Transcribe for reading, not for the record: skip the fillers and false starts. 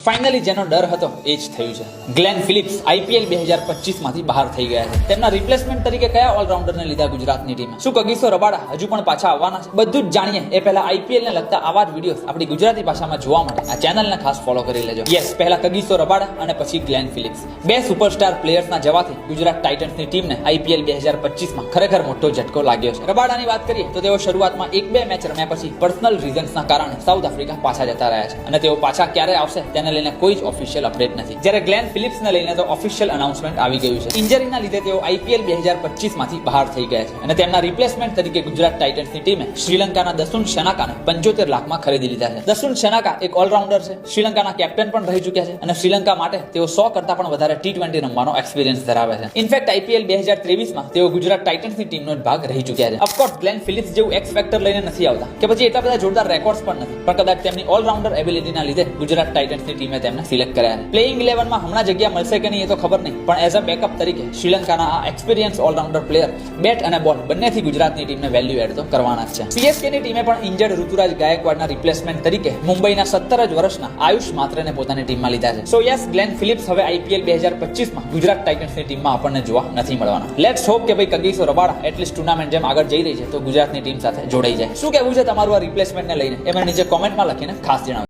Finally જેનો ડર હતો એ જ થયું છે. ગ્લેન ફિલિપ્સ આઈપીએલ 2025 માંથી બહાર થઈ ગયા છે. તેમના રિપ્લેસમેન્ટ તરીકે કયા ઓલરાઉન્ડરને લીધા ગુજરાતની ટીમે? શું કગીસો રબાડા હજુ પણ પાછા આવવાના છે? બધું જ જાણીએ એ પહેલા આઈપીએલ ને લગતા આવા જ વિડીયોઝ આપણી ગુજરાતી ભાષામાં જોવા માટે આ ચેનલને ખાસ ફોલો કરી લેજો. યસ, પહેલા કગીસો રબાડા અને પછી ગ્લેન ફિલિપ્સ, બે સુપરસ્ટાર પ્લેયર્સના જવાથી ગુજરાત ટાઇટન્સની ટીમને આઈપીએલ 2025 માં ખરેખર મોટો ઝટકો લાગ્યો છે. રબાડાની વાત કરીએ તો તેઓ શરૂઆતમાં 1-2 મેચ રમ્યા પછી પર્સનલ રીઝન્સના કારણે સાઉથ આફ્રિકા પાછા જતા રહ્યા છે અને તેઓ પાછા ક્યારે આવશે તેને લઈને કોઈ જ ઓફિશિયલ અપડેટ નથી. જ્યારે ગ્લેન ફિલિપ્સને લઈને તો ઓફિશિયલ અનાઉન્સમેન્ટ આવી ગયું છે. ઇન્જરીના લીધે તેઓ આઈપીએલ 2025 માંથી બહાર થઈ ગયા છે અને તેમના રિપ્લેસમેન્ટ તરીકે ગુજરાત ટાઇટન્સની ટીમે શ્રીલંકાના દસુન શનાકાને 75 લાખમાં ખરીદી લીધા છે. દસુન શનાકા એક ઓલરાઉન્ડર છે, શ્રીલંકાના કેપ્ટન પણ રહી ચૂક્યા છે અને શ્રીલંકા માટે તેઓ 100 કરતા પણ વધારે T20 રમવાનો એક્સપિરિયન્સ ધરાવે છે. ઇનફેક્ટ આઈપીએલ 2023 માં તેઓ ગુજરાત ટાઇટન્સની ટીમનો જ ભાગ રહી ચૂક્યા છે. ઓફકોર્સ ગ્લેન ફિલિપ્સ જેવું એક્સ ફેક્ટર લઈને નથી આવતા કે પછી એટલા બધા જોરદાર રેકોર્ડ્સ પણ નથી, પણ કદાચ તેમની ઓલરાઉન્ડર એબિલિટીના લીધે ગુજરાત ટાઇટન્સની ટીમે તેમને સિલેક્ટ કર્યા છે. પ્લેઇંગ 11 માં હમણાં જગ્યા મળશે કે નહીં એ તો ખબર નહીં, પણ એઝ અ બેકઅપ તરીકે શ્રીલંકાના આ એક્સપિરિયન્સ ઓલરાઉન્ડર પ્લેયર બેટ અને બોલ બંનેથી ગુજરાતની ટીમને વેલ્યુ એડ તો કરવાના જ છે. સીએસકેની ટીમે પણ ઇન્જર્ડ ઋતુરાજ ગાયકવાડના રિપ્લેસમેન્ટ તરીકે મુંબઈના 17 જ વર્ષના આયુષ માત્રેને પોતાની ટીમમાં લીધા છે. સો યસ, ગ્લેન ફિલિપ્સ હવે આઈપીએલ 2025 માં ગુજરાત ટાઇટન્સની ટીમમાં આપણને જોવા નથી મળવાના. લેટ્સ હોપ કે ભાઈ કગીસો રબાડા એટલીસ્ટ ટુર્નામેન્ટ જેમ આગળ જઈ રહી છે તો ગુજરાતની ટીમ સાથે જોડાઈ જાય. શું કહેવું છે તમારું આ રિપ્લેસમેન્ટને લઈને એ મને નીચે કોમેન્ટમાં લખીને ખાસ જણાવો.